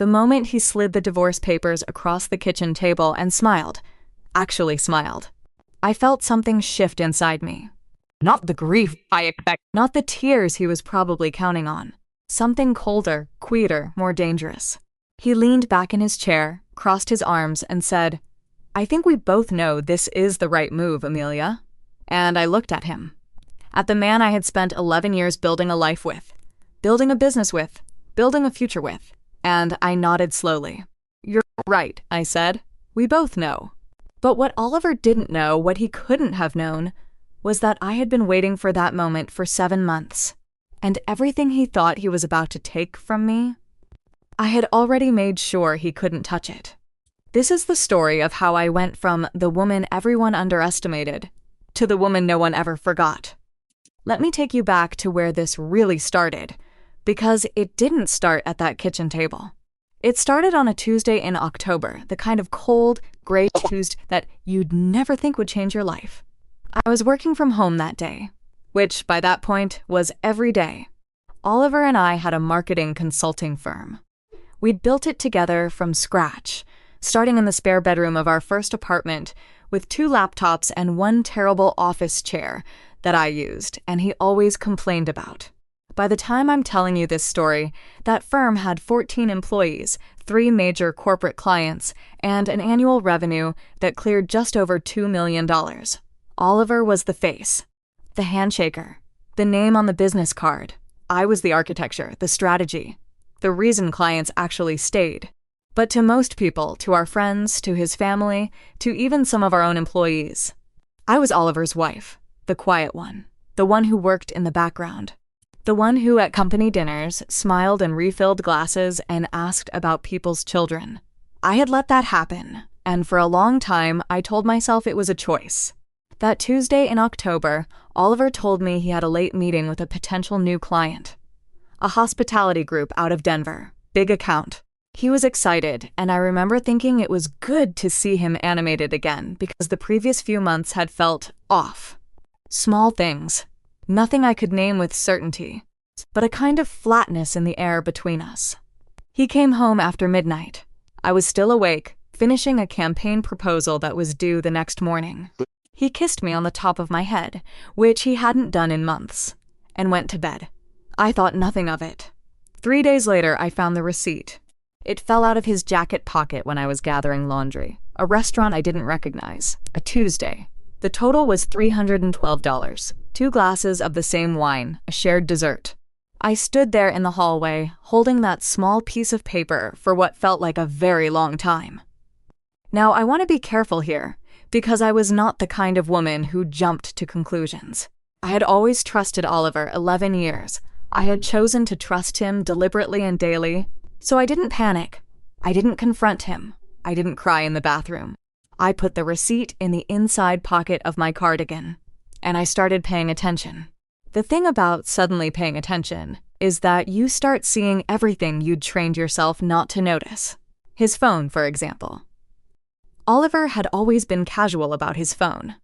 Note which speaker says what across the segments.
Speaker 1: The moment he slid the divorce papers across the kitchen table and smiled. Actually smiled. I felt something shift inside me. Not the grief I expect, not the tears he was probably counting on. Something colder, quieter, more dangerous. He leaned back in his chair, crossed his arms, and said, "I think we both know this is the right move, Amelia." And I looked at him. At the man I had spent 11 years building a life with, building a business with, building a future with, and I nodded slowly. "You're right," I said. "We both know." But what Oliver didn't know, what he couldn't have known, was that I had been waiting for that moment for 7 months, and everything he thought he was about to take from me, I had already made sure he couldn't touch it. This is the story of how I went from the woman everyone underestimated to the woman no one ever forgot. Let me take you back to where this really started, because it didn't start at that kitchen table. It started on a Tuesday in October, the kind of cold, gray Tuesday that you'd never think would change your life. I was working from home that day, which by that point was every day. Oliver and I had a marketing consulting firm. We'd built it together from scratch, starting in the spare bedroom of our first apartment with 2 laptops and 1 terrible office chair that I used, and he always complained about. By the time I'm telling you this story, that firm had 14 employees, 3 major corporate clients, and an annual revenue that cleared just over $2 million. Oliver was the face, the handshaker, the name on the business card. I was the architecture, the strategy, the reason clients actually stayed. But to most people, to our friends, to his family, to even some of our own employees, I was Oliver's wife, the quiet one, the one who worked in the background, the one who at company dinners smiled and refilled glasses and asked about people's children. I had let that happen, and for a long time I told myself it was a choice. That Tuesday in October, Oliver told me he had a late meeting with a potential new client, a hospitality group out of Denver, big account. He was excited, and I remember thinking it was good to see him animated again because the previous few months had felt off. Small things, nothing I could name with certainty, but a kind of flatness in the air between us. He came home after midnight. I was still awake, finishing a campaign proposal that was due the next morning. He kissed me on the top of my head, which he hadn't done in months, and went to bed. I thought nothing of it. 3 days later, I found the receipt. It fell out of his jacket pocket when I was gathering laundry. A restaurant I didn't recognize. A Tuesday. The total was $312. 2 glasses of the same wine, a shared dessert. I stood there in the hallway, holding that small piece of paper for what felt like a very long time. Now, I want to be careful here, because I was not the kind of woman who jumped to conclusions. I had always trusted Oliver 11 years. I had chosen to trust him deliberately and daily, so I didn't panic. I didn't confront him. I didn't cry in the bathroom. I put the receipt in the inside pocket of my cardigan, and I started paying attention. The thing about suddenly paying attention is that you start seeing everything you'd trained yourself not to notice. His phone, for example. Oliver had always been casual about his phone.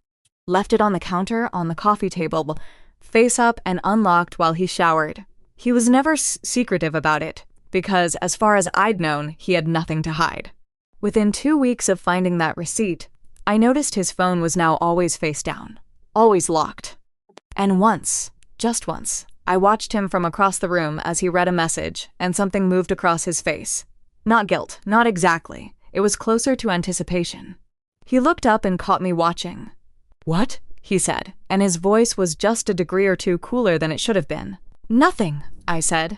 Speaker 1: Left it on the counter, on the coffee table, face up and unlocked while he showered. He was never secretive about it, because as far as I'd known, he had nothing to hide. Within 2 weeks of finding that receipt, I noticed his phone was now always face down, always locked. And once, just once, I watched him from across the room as he read a message, and something moved across his face. Not guilt, not exactly. It was closer to anticipation. He looked up and caught me watching. "What?" he said, and his voice was just a degree or 2 cooler than it should have been. "Nothing," I said.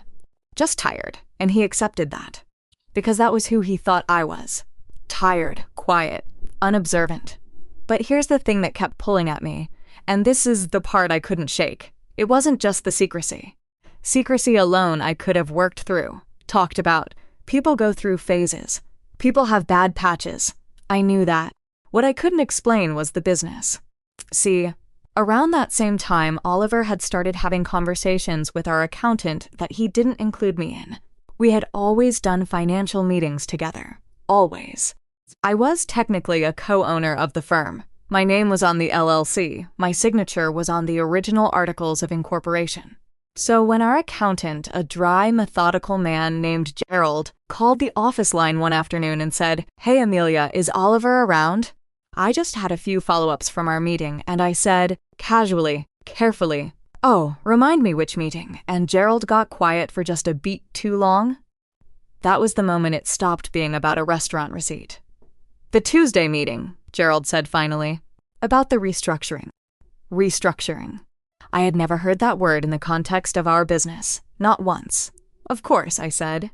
Speaker 1: "Just tired," and he accepted that. Because that was who he thought I was. Tired, quiet, unobservant. But here's the thing that kept pulling at me, and this is the part I couldn't shake. It wasn't just the secrecy. Secrecy alone I could have worked through, talked about. People go through phases. People have bad patches. I knew that. What I couldn't explain was the business. See, around that same time, Oliver had started having conversations with our accountant that he didn't include me in. We had always done financial meetings together. Always. I was technically a co-owner of the firm. My name was on the LLC. My signature was on the original articles of incorporation. So when our accountant, a dry, methodical man named Gerald, called the office line one afternoon and said, "Hey, Amelia, is Oliver around?" I just had a few follow-ups from our meeting, and I said, casually, carefully, "Oh, remind me which meeting," and Gerald got quiet for just a beat too long. That was the moment it stopped being about a restaurant receipt. "The Tuesday meeting," Gerald said finally, "about the restructuring." Restructuring. I had never heard that word in the context of our business, not once. "Of course," I said.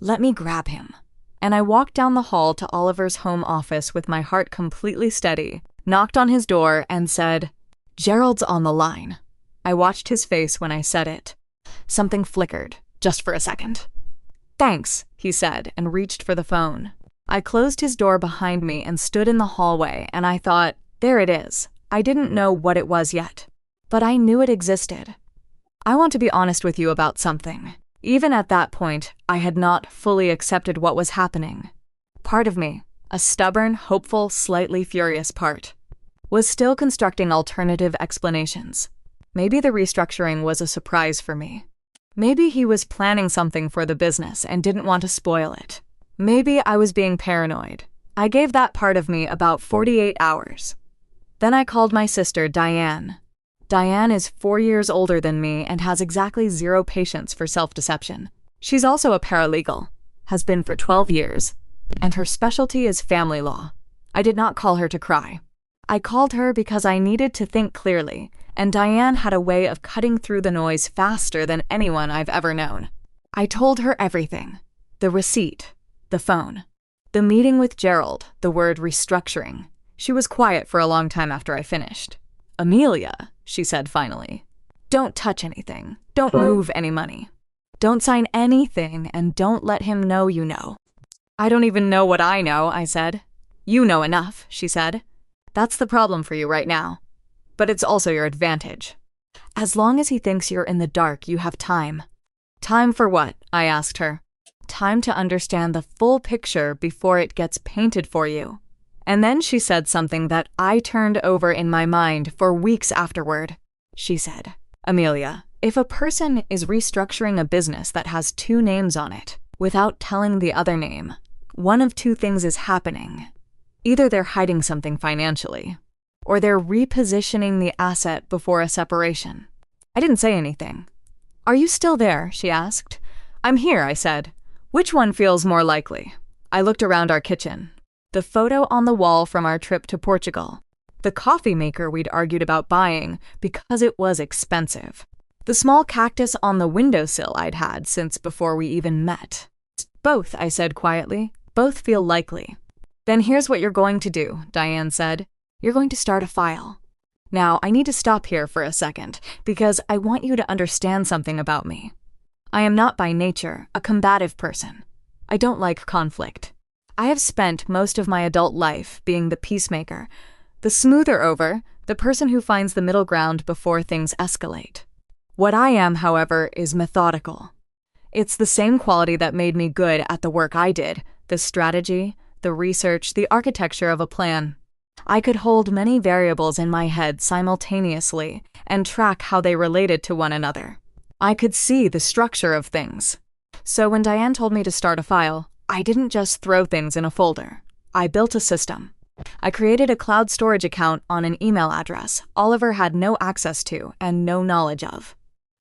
Speaker 1: "Let me grab him." And I walked down the hall to Oliver's home office with my heart completely steady, knocked on his door, and said, "Gerald's on the line." I watched his face when I said it. Something flickered, just for a second. "Thanks," he said, and reached for the phone. I closed his door behind me and stood in the hallway, and I thought, there it is. I didn't know what it was yet, but I knew it existed. I want to be honest with you about something. Even at that point, I had not fully accepted what was happening. Part of me, a stubborn, hopeful, slightly furious part, was still constructing alternative explanations. Maybe the restructuring was a surprise for me. Maybe he was planning something for the business and didn't want to spoil it. Maybe I was being paranoid. I gave that part of me about 48 hours. Then I called my sister, Diane. Diane is 4 years older than me and has exactly 0 patience for self-deception. She's also a paralegal, has been for 12 years, and her specialty is family law. I did not call her to cry. I called her because I needed to think clearly, and Diane had a way of cutting through the noise faster than anyone I've ever known. I told her everything. The receipt, the phone, the meeting with Gerald, the word restructuring. She was quiet for a long time after I finished. "Amelia," she said finally, "don't touch anything. Don't move any money. Don't sign anything, and don't let him know you know." "I don't even know what I know," I said. "You know enough," she said. "That's the problem for you right now. But it's also your advantage. As long as he thinks you're in the dark, you have time." "Time for what?" I asked her. "Time to understand the full picture before it gets painted for you." And then she said something that I turned over in my mind for weeks afterward. She said, "Amelia, if a person is restructuring a business that has 2 names on it, without telling the other name, one of 2 things is happening. Either they're hiding something financially, or they're repositioning the asset before a separation." I didn't say anything. "Are you still there?" she asked. "I'm here," I said. "Which one feels more likely?" I looked around our kitchen. The photo on the wall from our trip to Portugal. The coffee maker we'd argued about buying because it was expensive. The small cactus on the windowsill I'd had since before we even met. "Both," I said quietly. "Both feel likely." "Then here's what you're going to do," Diane said. "You're going to start a file." Now, I need to stop here for a second, because I want you to understand something about me. I am not by nature a combative person. I don't like conflict. I have spent most of my adult life being the peacemaker, the smoother over, the person who finds the middle ground before things escalate. What I am, however, is methodical. It's the same quality that made me good at the work I did, the strategy, the research, the architecture of a plan. I could hold many variables in my head simultaneously and track how they related to one another. I could see the structure of things. So when Diane told me to start a file, I didn't just throw things in a folder. I built a system. I created a cloud storage account on an email address Oliver had no access to and no knowledge of.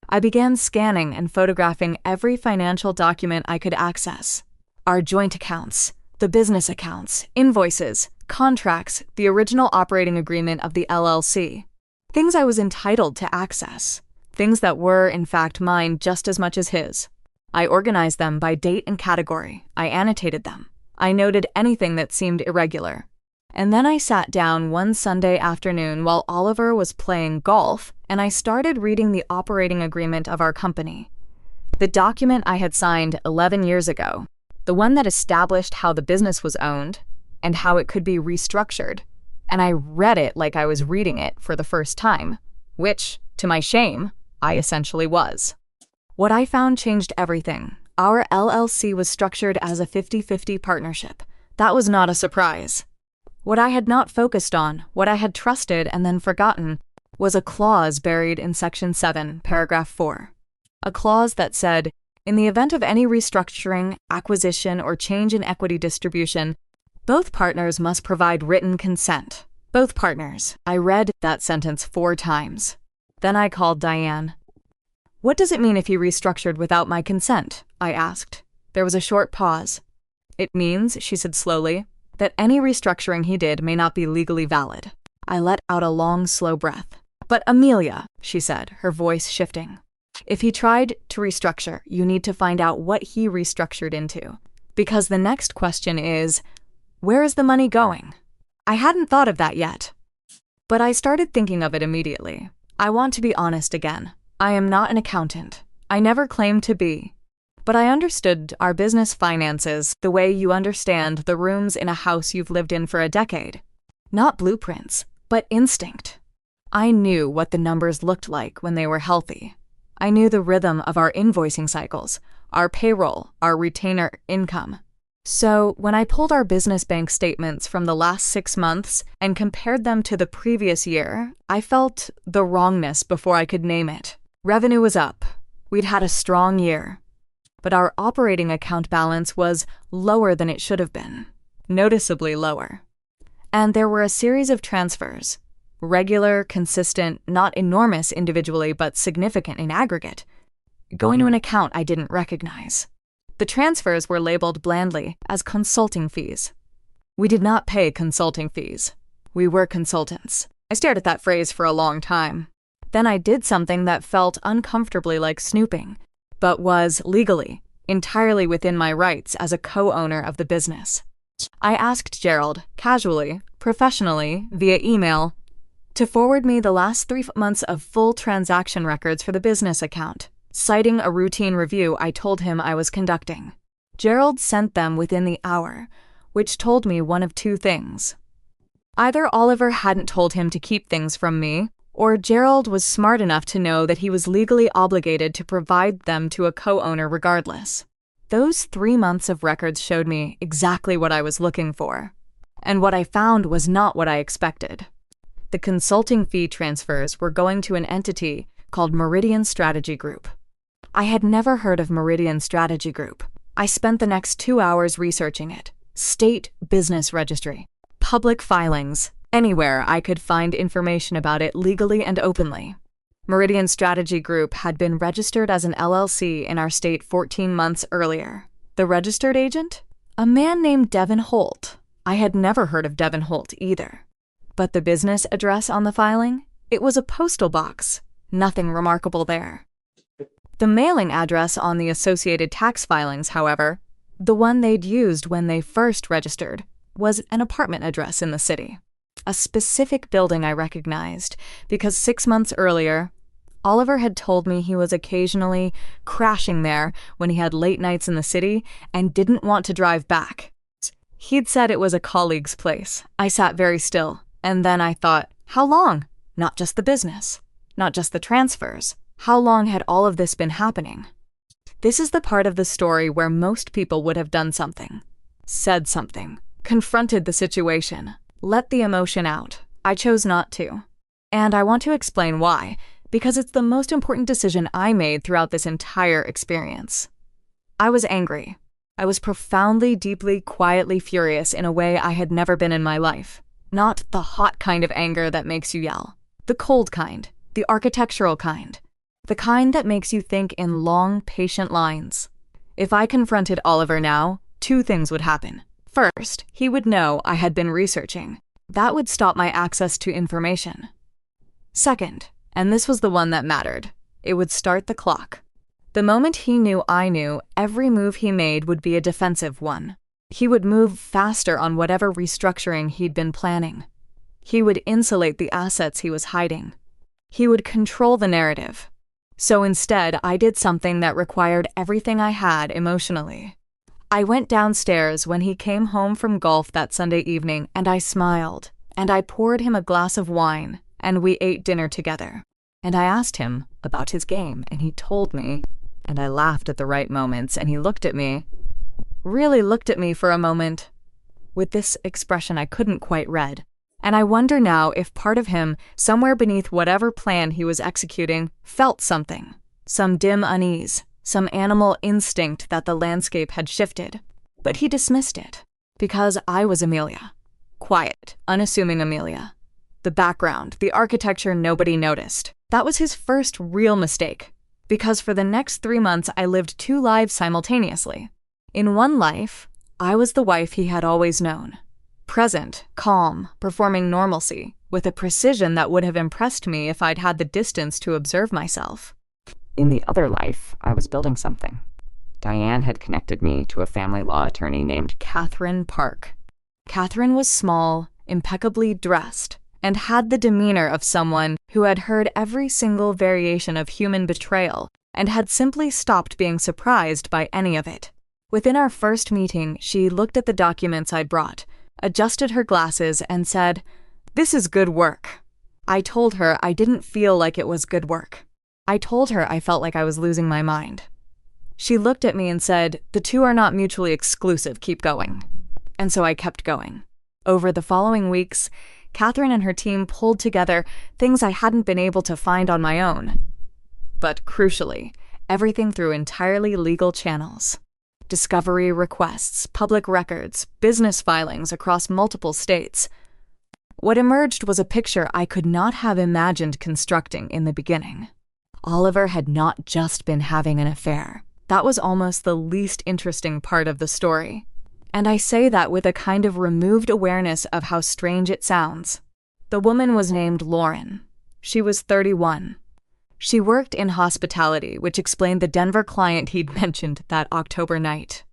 Speaker 1: I began scanning and photographing every financial document I could access. Our joint accounts, the business accounts, invoices, contracts, the original operating agreement of the LLC. Things I was entitled to access. Things that were, in fact, mine just as much as his. I organized them by date and category. I annotated them. I noted anything that seemed irregular. And then I sat down one Sunday afternoon while Oliver was playing golf, and I started reading the operating agreement of our company. The document I had signed 11 years ago, the one that established how the business was owned and how it could be restructured. And I read it like I was reading it for the first time, which, to my shame, I essentially was. What I found changed everything. Our LLC was structured as a 50-50 partnership. That was not a surprise. What I had not focused on, what I had trusted and then forgotten, was a clause buried in Section 7, Paragraph 4. a clause that said, in the event of any restructuring, acquisition, or change in equity distribution, both partners must provide written consent. Both partners. I read that sentence 4 times. Then I called Diane. What does it mean if he restructured without my consent? I asked. There was a short pause. It means, she said slowly, that any restructuring he did may not be legally valid. I let out a long, slow breath. But Amelia, she said, her voice shifting. If he tried to restructure, you need to find out what he restructured into. Because the next question is, where is the money going? I hadn't thought of that yet. But I started thinking of it immediately. I want to be honest again. I am not an accountant. I never claimed to be. But I understood our business finances the way you understand the rooms in a house you've lived in for a decade. Not blueprints, but instinct. I knew what the numbers looked like when they were healthy. I knew the rhythm of our invoicing cycles, our payroll, our retainer income. So when I pulled our business bank statements from the last 6 months and compared them to the previous year, I felt the wrongness before I could name it. Revenue was up. We'd had a strong year. But our operating account balance was lower than it should have been, noticeably lower. And there were a series of transfers, regular, consistent, not enormous individually, but significant in aggregate, going to an account I didn't recognize. The transfers were labeled blandly as consulting fees. We did not pay consulting fees. We were consultants. I stared at that phrase for a long time. Then I did something that felt uncomfortably like snooping, but was legally, entirely within my rights as a co-owner of the business. I asked Gerald, casually, professionally, via email, to forward me the last 3 months of full transaction records for the business account, citing a routine review I told him I was conducting. Gerald sent them within the hour, which told me one of 2 things. Either Oliver hadn't told him to keep things from me, or Gerald was smart enough to know that he was legally obligated to provide them to a co-owner regardless. Those 3 months of records showed me exactly what I was looking for. And what I found was not what I expected. The consulting fee transfers were going to an entity called Meridian Strategy Group. I had never heard of Meridian Strategy Group. I spent the next 2 hours researching it. State business registry, public filings, anywhere I could find information about it legally and openly. Meridian Strategy Group had been registered as an LLC in our state 14 months earlier. The registered agent? A man named Devin Holt. I had never heard of Devin Holt either. But the business address on the filing? It was a postal box. Nothing remarkable there. The mailing address on the associated tax filings, however, the one they'd used when they first registered, was an apartment address in the city. A specific building I recognized, because 6 months earlier, Oliver had told me he was occasionally crashing there when he had late nights in the city and didn't want to drive back. He'd said it was a colleague's place. I sat very still, and then I thought, how long? Not just the business, not just the transfers. How long had all of this been happening? This is the part of the story where most people would have done something, said something, confronted the situation, let the emotion out. I chose not to. And I want to explain why, because it's the most important decision I made throughout this entire experience. I was angry. I was profoundly, deeply, quietly furious in a way I had never been in my life. Not the hot kind of anger that makes you yell. The cold kind. The architectural kind. The kind that makes you think in long, patient lines. If I confronted Oliver now, 2 things would happen. First, he would know I had been researching. That would stop my access to information. Second, and this was the one that mattered, it would start the clock. The moment he knew I knew, every move he made would be a defensive one. He would move faster on whatever restructuring he'd been planning. He would insulate the assets he was hiding. He would control the narrative. So instead, I did something that required everything I had emotionally. I went downstairs when he came home from golf that Sunday evening, and I smiled, and I poured him a glass of wine, and we ate dinner together. And I asked him about his game, and he told me, and I laughed at the right moments, and he looked at me, really looked at me for a moment, with this expression I couldn't quite read. And I wonder now if part of him, somewhere beneath whatever plan he was executing, felt something some dim unease, some animal instinct that the landscape had shifted. But he dismissed it, because I was Amelia. Quiet, unassuming Amelia. The background, the architecture nobody noticed. That was his first real mistake, because for the next 3 months I lived 2 lives simultaneously. In one life, I was the wife he had always known. Present, calm, performing normalcy, with a precision that would have impressed me if I'd had the distance to observe myself.
Speaker 2: In the other life, I was building something. Diane had connected me to a family law attorney named
Speaker 1: Catherine Park. Catherine was small, impeccably dressed, and had the demeanor of someone who had heard every single variation of human betrayal and had simply stopped being surprised by any of it. Within our first meeting, she looked at the documents I'd brought, adjusted her glasses, and said, "This is good work." I told her I didn't feel like it was good work. I told her I felt like I was losing my mind. She looked at me and said, "The two are not mutually exclusive, keep going." And so I kept going. Over the following weeks, Catherine and her team pulled together things I hadn't been able to find on my own. But crucially, everything through entirely legal channels. Discovery requests, public records, business filings across multiple states. What emerged was a picture I could not have imagined constructing in the beginning. Oliver had not just been having an affair. That was almost the least interesting part of the story. And I say that with a kind of removed awareness of how strange it sounds. The woman was named Lauren. She was 31. She worked in hospitality, which explained the Denver client he'd mentioned that October night.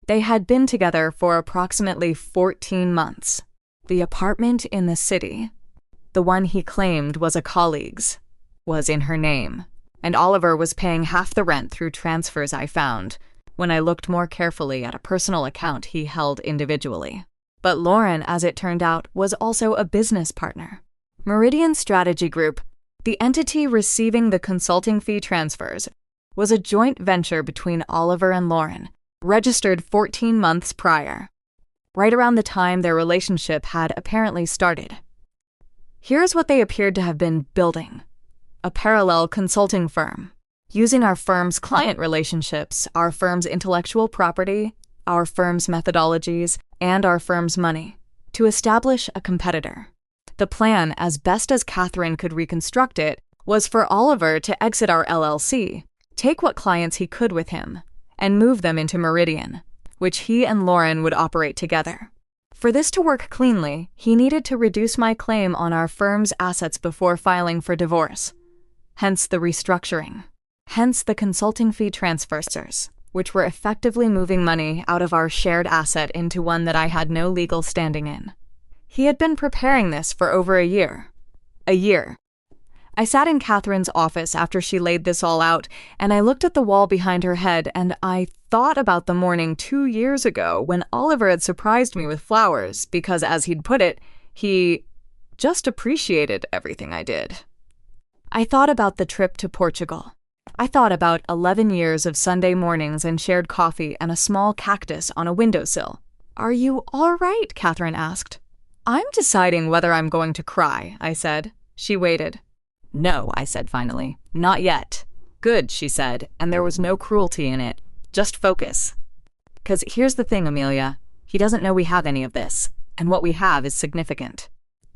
Speaker 1: They had been together for approximately 14 months. The apartment in the city, the one he claimed was a colleague's, was in her name, and Oliver was paying half the rent through transfers I found when I looked more carefully at a personal account he held individually. But Lauren, as it turned out, was also a business partner. Meridian Strategy Group, the entity receiving the consulting fee transfers, was a joint venture between Oliver and Lauren, registered 14 months prior, right around the time their relationship had apparently started. Here's what they appeared to have been building: a parallel consulting firm, using our firm's client relationships, our firm's intellectual property, our firm's methodologies, and our firm's money to establish a competitor. The plan, as best as Catherine could reconstruct it, was for Oliver to exit our LLC, take what clients he could with him, and move them into Meridian, which he and Lauren would operate together. For this to work cleanly, he needed to reduce my claim on our firm's assets before filing for divorce. Hence the restructuring. Hence the consulting fee transfers, which were effectively moving money out of our shared asset into one that I had no legal standing in. He had been preparing this for over a year. A year. I sat in Catherine's office after she laid this all out, and I looked at the wall behind her head, and I thought about the morning 2 years ago when Oliver had surprised me with flowers because, as he'd put it, he just appreciated everything I did. I thought about the trip to Portugal. I thought about 11 years of Sunday mornings and shared coffee and a small cactus on a windowsill. "Are you all right?" Catherine asked. "I'm deciding whether I'm going to cry," I said. She waited. "No," I said finally. "Not yet." "Good," she said, and there was no cruelty in it. "Just focus. 'Cause here's the thing, Amelia. He doesn't know we have any of this, and what we have is significant.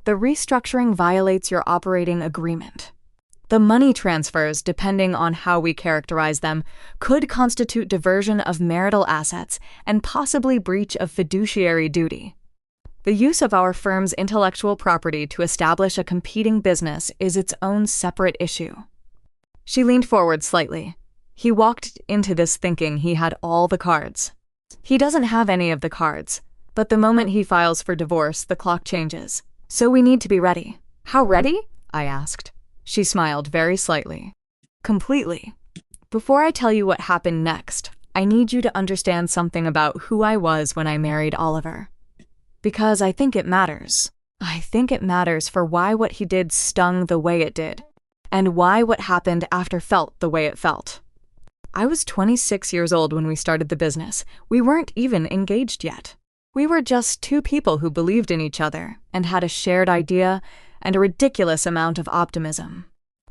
Speaker 1: The restructuring violates your operating agreement. The money transfers, depending on how we characterize them, could constitute diversion of marital assets and possibly breach of fiduciary duty. The use of our firm's intellectual property to establish a competing business is its own separate issue." She leaned forward slightly. He walked into this thinking he had all the cards. He doesn't have any of the cards, but the moment he files for divorce, the clock changes. So we need to be ready. "How ready?" I asked. She smiled very slightly. "Completely. Before I tell you what happened next, I need you to understand something about who I was when I married Oliver. Because I think it matters. I think it matters for why what he did stung the way it did, and why what happened after felt the way it felt. I was 26 years old when we started the business. We weren't even engaged yet. We were just 2 people who believed in each other and had a shared idea and a ridiculous amount of optimism.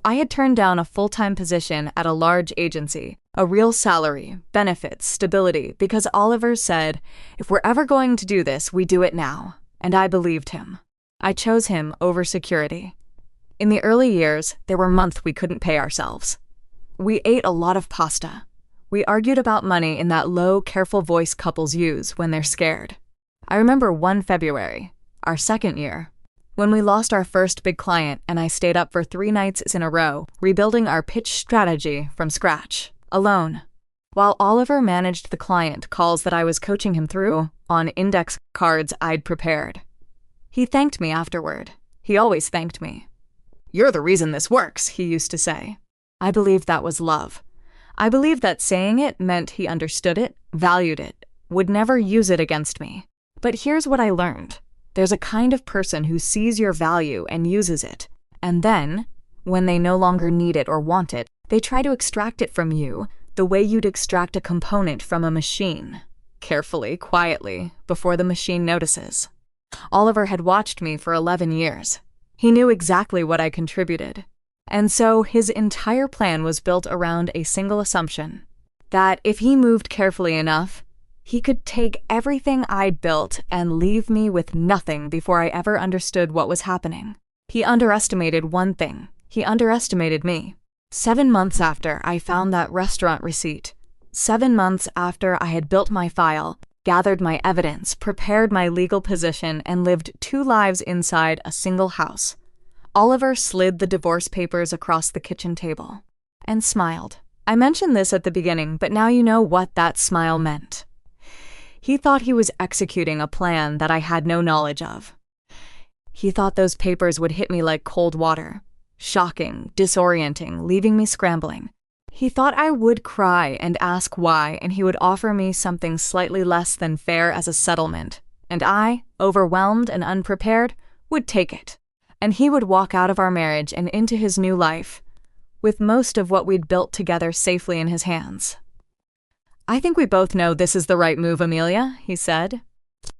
Speaker 1: I had turned down a full-time position at a large agency, a real salary, benefits, stability, because Oliver said, "If we're ever going to do this, we do it now." And I believed him. I chose him over security. In the early years, there were months we couldn't pay ourselves. We ate a lot of pasta. We argued about money in that low, careful voice couples use when they're scared. I remember one February, our second year, when we lost our first big client and I stayed up for 3 nights in a row, rebuilding our pitch strategy from scratch, alone. While Oliver managed the client calls that I was coaching him through on index cards I'd prepared. He thanked me afterward. He always thanked me. "You're the reason this works," he used to say. I believed that was love. I believed that saying it meant he understood it, valued it, would never use it against me. But here's what I learned. There's a kind of person who sees your value and uses it, and then, when they no longer need it or want it, they try to extract it from you the way you'd extract a component from a machine, carefully, quietly, before the machine notices. Oliver had watched me for 11 years. He knew exactly what I contributed. And so his entire plan was built around a single assumption, that if he moved carefully enough, he could take everything I'd built and leave me with nothing before I ever understood what was happening. He underestimated one thing. He underestimated me. 7 months after I found that restaurant receipt, 7 months after I had built my file, gathered my evidence, prepared my legal position, and lived 2 lives inside a single house, Oliver slid the divorce papers across the kitchen table and smiled. I mentioned this at the beginning, but now you know what that smile meant. He thought he was executing a plan that I had no knowledge of. He thought those papers would hit me like cold water, shocking, disorienting, leaving me scrambling. He thought I would cry and ask why, and he would offer me something slightly less than fair as a settlement, and I, overwhelmed and unprepared, would take it. And he would walk out of our marriage and into his new life, with most of what we'd built together safely in his hands. "I think we both know this is the right move, Amelia," he said.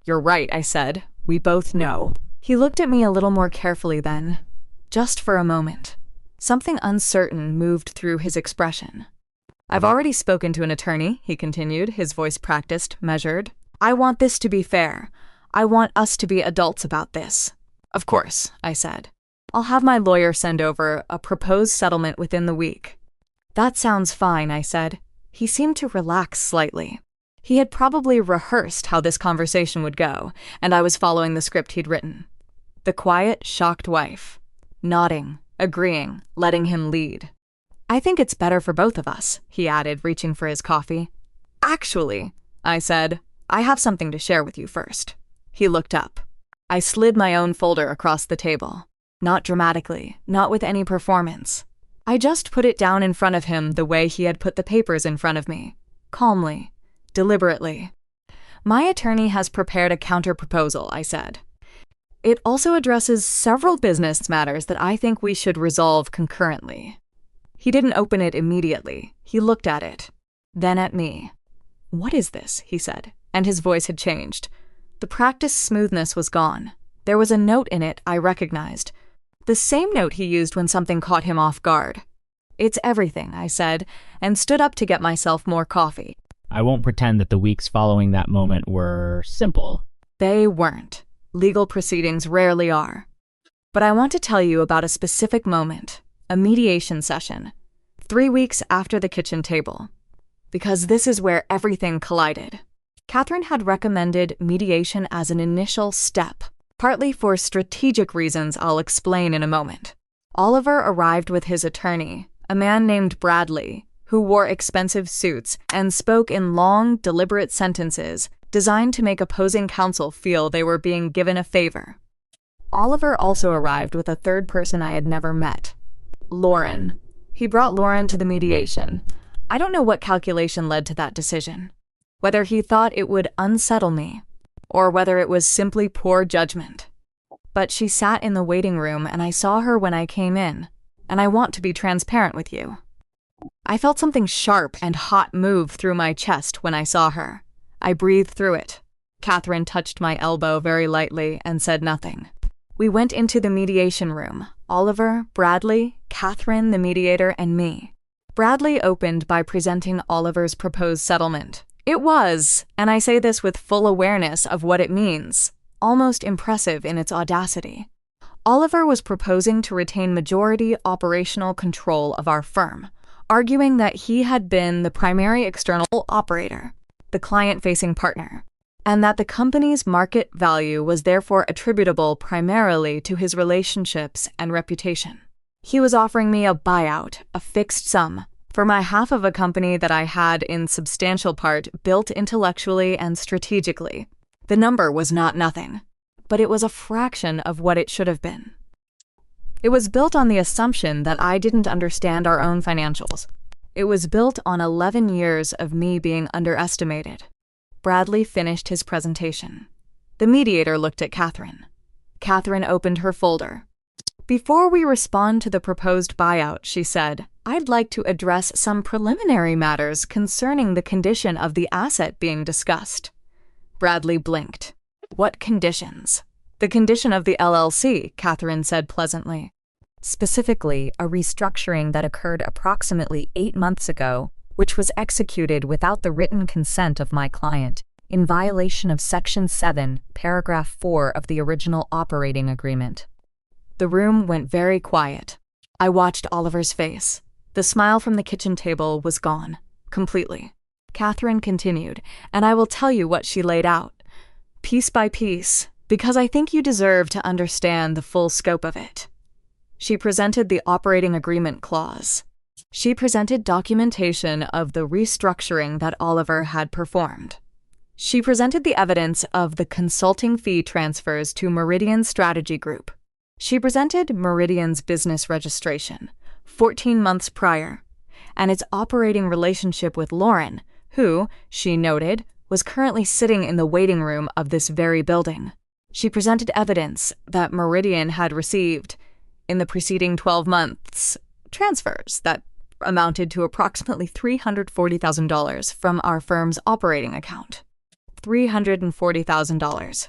Speaker 1: "You're right," I said. "We both know." He looked at me a little more carefully then, just for a moment. Something uncertain moved through his expression. "I've already spoken to an attorney," he continued, his voice practiced, measured. "I want this to be fair. I want us to be adults about this." "Of course," I said. "I'll have my lawyer send over a proposed settlement within the week." "That sounds fine," I said. He seemed to relax slightly. He had probably rehearsed how this conversation would go, and I was following the script he'd written. The quiet, shocked wife, nodding, agreeing, letting him lead. "I think it's better for both of us," he added, reaching for his coffee. "Actually," I said, "I have something to share with you first." He looked up. I slid my own folder across the table. Not dramatically, not with any performance. I just put it down in front of him the way he had put the papers in front of me. Calmly, deliberately. "My attorney has prepared a counter-proposal," I said. "It also addresses several business matters that I think we should resolve concurrently." He didn't open it immediately. He looked at it, then at me. "What is this?" he said, and his voice had changed. The practiced smoothness was gone. There was a note in it I recognized. The same note he used when something caught him off guard. "It's everything," I said, and stood up to get myself more coffee.
Speaker 3: I won't pretend that the weeks following that moment were simple.
Speaker 1: They weren't. Legal proceedings rarely are. But I want to tell you about a specific moment, a mediation session, 3 weeks after the kitchen table. Because this is where everything collided. Catherine had recommended mediation as an initial step, partly for strategic reasons I'll explain in a moment. Oliver arrived with his attorney, a man named Bradley, who wore expensive suits and spoke in long, deliberate sentences designed to make opposing counsel feel they were being given a favor. Oliver also arrived with a third person I had never met, Lauren. He brought Lauren to the mediation. I don't know what calculation led to that decision, whether he thought it would unsettle me, or whether it was simply poor judgment. But she sat in the waiting room and I saw her when I came in, and I want to be transparent with you. I felt something sharp and hot move through my chest when I saw her. I breathed through it. Catherine touched my elbow very lightly and said nothing. We went into the mediation room. Oliver, Bradley, Catherine, the mediator, and me. Bradley opened by presenting Oliver's proposed settlement. It was, and I say this with full awareness of what it means, almost impressive in its audacity. Oliver was proposing to retain majority operational control of our firm, arguing that he had been the primary external operator, the client-facing partner, and that the company's market value was therefore attributable primarily to his relationships and reputation. He was offering me a buyout, a fixed sum, for my half of a company that I had in substantial part built intellectually and strategically. The number was not nothing, but it was a fraction of what it should have been. It was built on the assumption that I didn't understand our own financials. It was built on 11 years of me being underestimated. Bradley finished his presentation. The mediator looked at Catherine. Catherine opened her folder. Before we respond to the proposed buyout, she said, I'd like to address some preliminary matters concerning the condition of the asset being discussed. Bradley blinked. What conditions? The condition of the LLC, Catherine said pleasantly. Specifically, a restructuring that occurred approximately 8 months ago, which was executed without the written consent of my client, in violation of Section 7, Paragraph 4 of the original operating agreement. The room went very quiet. I watched Oliver's face. The smile from the kitchen table was gone, completely. Catherine continued, and I will tell you what she laid out, piece by piece, because I think you deserve to understand the full scope of it. She presented the operating agreement clause. She presented documentation of the restructuring that Oliver had performed. She presented the evidence of the consulting fee transfers to Meridian Strategy Group. She presented Meridian's business registration, 14 months prior, and its operating relationship with Lauren, who, she noted, was currently sitting in the waiting room of this very building. She presented evidence that Meridian had received, in the preceding 12 months, transfers that amounted to approximately $340,000 from our firm's operating account. $340,000.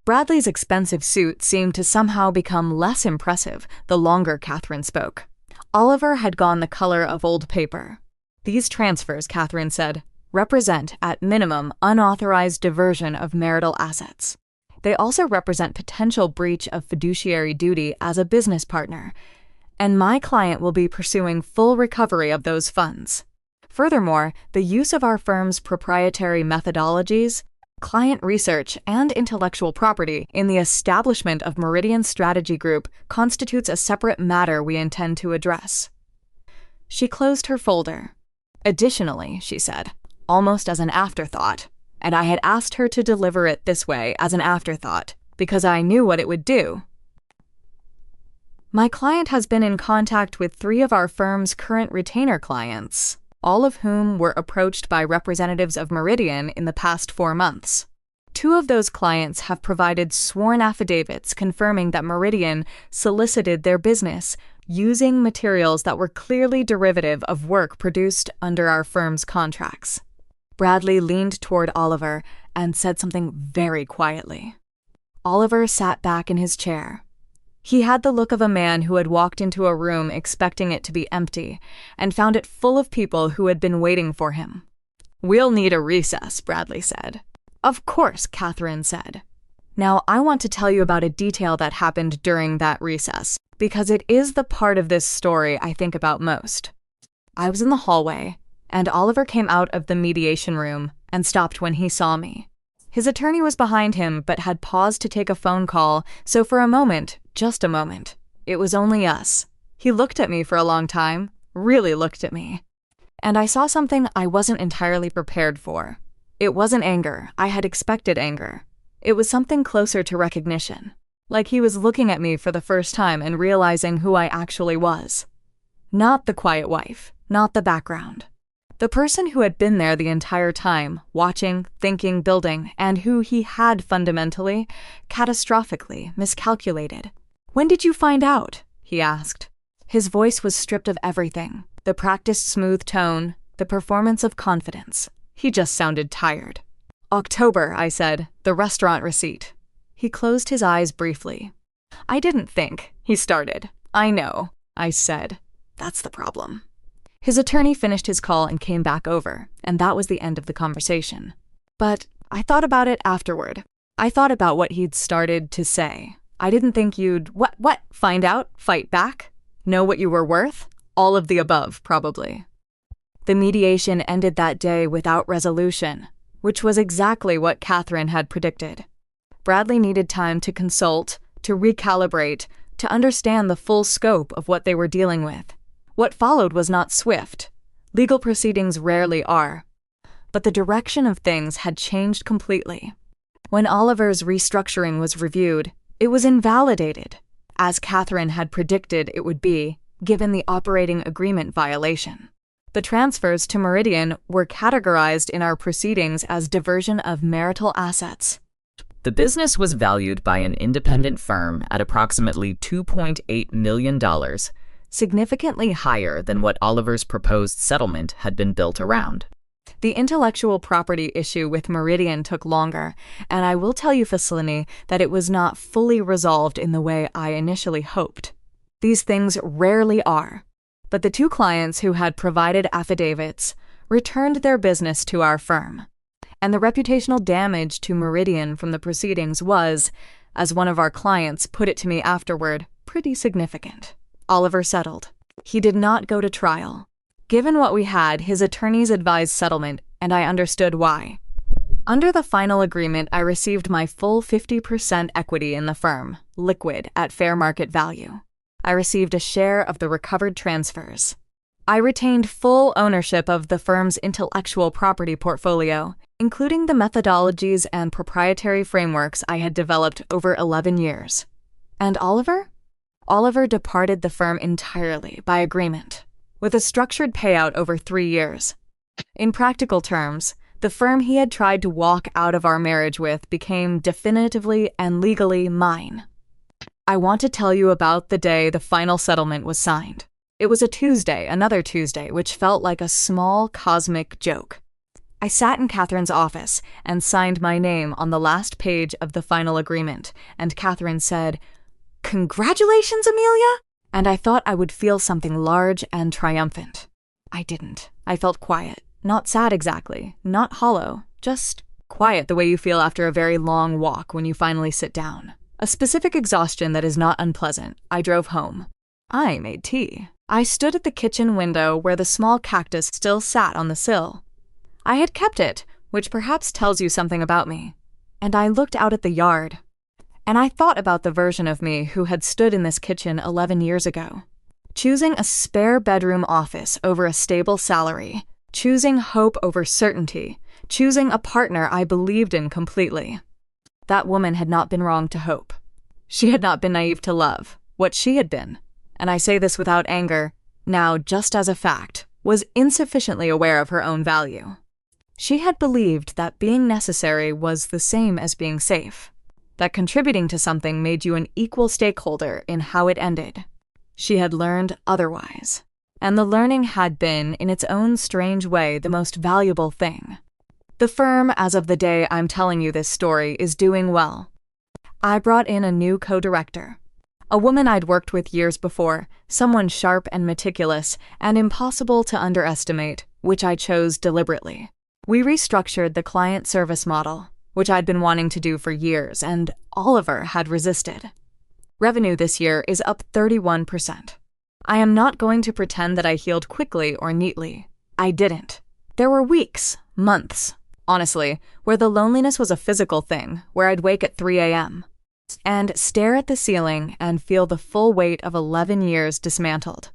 Speaker 1: Bradley's expensive suit seemed to somehow become less impressive the longer Catherine spoke. Oliver had gone the color of old paper. These transfers, Catherine said, represent, at minimum, unauthorized diversion of marital assets. They also represent potential breach of fiduciary duty as a business partner, and my client will be pursuing full recovery of those funds. Furthermore, the use of our firm's proprietary methodologies, client research, and intellectual property in the establishment of Meridian Strategy Group constitutes a separate matter we intend to address. She closed her folder. Additionally, she said, almost as an afterthought, and I had asked her to deliver it this way as an afterthought, because I knew what it would do. My client has been in contact with 3 of our firm's current retainer clients, all of whom were approached by representatives of Meridian in the past 4 months. 2 of those clients have provided sworn affidavits confirming that Meridian solicited their business using materials that were clearly derivative of work produced under our firm's contracts. Bradley leaned toward Oliver and said something very quietly. Oliver sat back in his chair. He had the look of a man who had walked into a room expecting it to be empty and found it full of people who had been waiting for him. "We'll need a recess," Bradley said. "Of course," Catherine said. "Now, I want to tell you about a detail that happened during that recess, because it is the part of this story I think about most." I was in the hallway, and Oliver came out of the mediation room and stopped when he saw me. His attorney was behind him but had paused to take a phone call, so for a moment, just a moment, it was only us. He looked at me for a long time, really looked at me. And I saw something I wasn't entirely prepared for. It wasn't anger. I had expected anger. It was something closer to recognition, like he was looking at me for the first time and realizing who I actually was. Not the quiet wife, not the background. The person who had been there the entire time, watching, thinking, building, and who he had fundamentally, catastrophically miscalculated. "When did you find out?" he asked. His voice was stripped of everything, the practiced smooth tone, the performance of confidence. He just sounded tired. "October," I said, "the restaurant receipt." He closed his eyes briefly. I didn't think, he started. I know, I said. That's the problem. His attorney finished his call and came back over, and that was the end of the conversation. But I thought about it afterward. I thought about what he'd started to say. I didn't think you'd, what, find out, fight back, know what you were worth? All of the above, probably. The mediation ended that day without resolution, which was exactly what Catherine had predicted. Bradley needed time to consult, to recalibrate, to understand the full scope of what they were dealing with. What followed was not swift. Legal proceedings rarely are. But the direction of things had changed completely. When Oliver's restructuring was reviewed, it was invalidated, as Catherine had predicted it would be, given the operating agreement violation. The transfers to Meridian were categorized in our proceedings as diversion of marital assets.
Speaker 4: The business was valued by an independent firm at approximately $2.8 million, significantly higher than what Oliver's proposed settlement had been built around.
Speaker 1: The intellectual property issue with Meridian took longer, and I will tell you, Facilini, that it was not fully resolved in the way I initially hoped. These things rarely are. But the two clients who had provided affidavits returned their business to our firm. And the reputational damage to Meridian from the proceedings was, as one of our clients put it to me afterward, pretty significant. Oliver settled. He did not go to trial. Given what we had, his attorneys advised settlement, and I understood why. Under the final agreement, I received my full 50% equity in the firm, liquid at fair market value. I received a share of the recovered transfers. I retained full ownership of the firm's intellectual property portfolio, including the methodologies and proprietary frameworks I had developed over 11 years. And Oliver? Oliver departed the firm entirely by agreement, with a structured payout over 3 years. In practical terms, the firm he had tried to walk out of our marriage with became definitively and legally mine. I want to tell you about the day the final settlement was signed. It was a Tuesday, another Tuesday, which felt like a small cosmic joke. I sat in Catherine's office and signed my name on the last page of the final agreement, and Catherine said, "Congratulations, Amelia!" And I thought I would feel something large and triumphant. I didn't. I felt quiet. Not sad exactly, not hollow, just quiet the way you feel after a very long walk when you finally sit down. A specific exhaustion that is not unpleasant. I drove home. I made tea. I stood at the kitchen window where the small cactus still sat on the sill. I had kept it, which perhaps tells you something about me. And I looked out at the yard. And I thought about the version of me who had stood in this kitchen 11 years ago. Choosing a spare bedroom office over a stable salary. Choosing hope over certainty. Choosing a partner I believed in completely. That woman had not been wrong to hope. She had not been naive to love. What she had been, and I say this without anger, now just as a fact, was insufficiently aware of her own value. She had believed that being necessary was the same as being safe, that contributing to something made you an equal stakeholder in how it ended. She had learned otherwise, and the learning had been, in its own strange way, the most valuable thing. The firm, as of the day I'm telling you this story, is doing well. I brought in a new co-director, a woman I'd worked with years before, someone sharp and meticulous and impossible to underestimate, which I chose deliberately. We restructured the client service model, which I'd been wanting to do for years, and Oliver had resisted. Revenue this year is up 31%. I am not going to pretend that I healed quickly or neatly. I didn't. There were weeks, months, honestly, where the loneliness was a physical thing, where I'd wake at 3 a.m. and stare at the ceiling and feel the full weight of 11 years dismantled.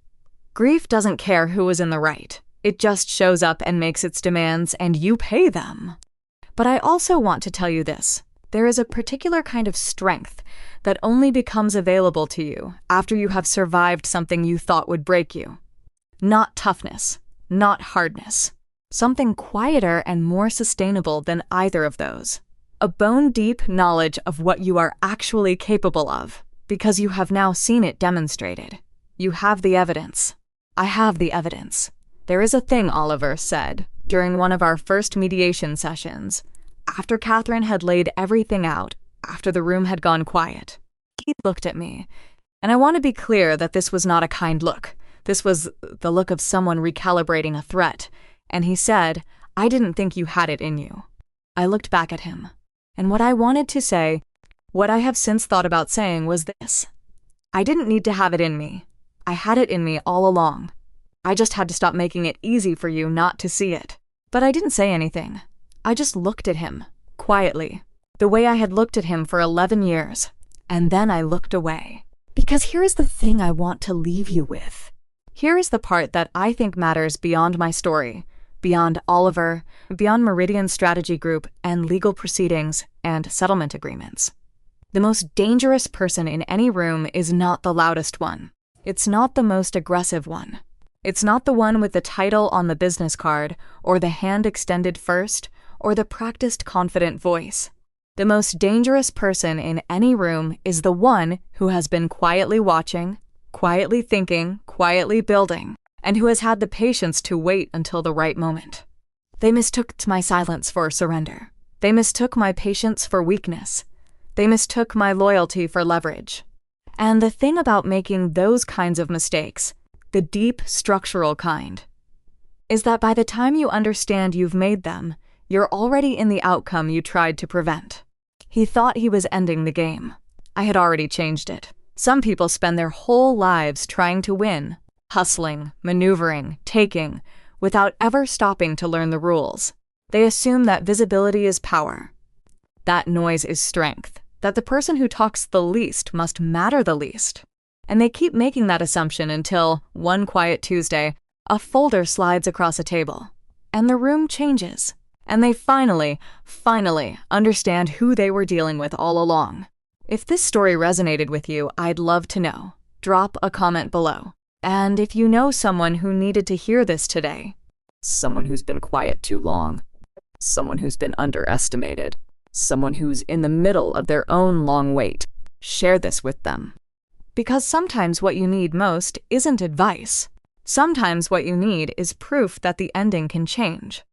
Speaker 1: Grief doesn't care who is in the right. It just shows up and makes its demands, and you pay them. But I also want to tell you this. There is a particular kind of strength that only becomes available to you after you have survived something you thought would break you. Not toughness, not hardness. Something quieter and more sustainable than either of those. A bone-deep knowledge of what you are actually capable of, because you have now seen it demonstrated. You have the evidence. I have the evidence. There is a thing Oliver said during one of our first mediation sessions, after Catherine had laid everything out, after the room had gone quiet. He looked at me, and I want to be clear that this was not a kind look. This was the look of someone recalibrating a threat, and he said, "I didn't think you had it in you." I looked back at him, and what I wanted to say, what I have since thought about saying, was this: I didn't need to have it in me. I had it in me all along. I just had to stop making it easy for you not to see it. But I didn't say anything. I just looked at him, quietly, the way I had looked at him for 11 years. And then I looked away. Because here is the thing I want to leave you with. Here is the part that I think matters beyond my story, beyond Oliver, beyond Meridian Strategy Group and legal proceedings and settlement agreements. The most dangerous person in any room is not the loudest one. It's not the most aggressive one. It's not the one with the title on the business card, or the hand extended first, or the practiced confident voice. The most dangerous person in any room is the one who has been quietly watching, quietly thinking, quietly building, and who has had the patience to wait until the right moment. They mistook my silence for surrender. They mistook my patience for weakness. They mistook my loyalty for leverage. And the thing about making those kinds of mistakes, the deep structural kind, is that by the time you understand you've made them, you're already in the outcome you tried to prevent. He thought he was ending the game. I had already changed it. Some people spend their whole lives trying to win, hustling, maneuvering, taking, without ever stopping to learn the rules. They assume that visibility is power, that noise is strength, that the person who talks the least must matter the least. And they keep making that assumption until, one quiet Tuesday, a folder slides across a table, and the room changes, and they finally understand who they were dealing with all along. If this story resonated with you, I'd love to know. Drop a comment below. And if you know someone who needed to hear this today, someone who's been quiet too long, someone who's been underestimated, someone who's in the middle of their own long wait, share this with them. Because sometimes what you need most isn't advice. Sometimes what you need is proof that the ending can change.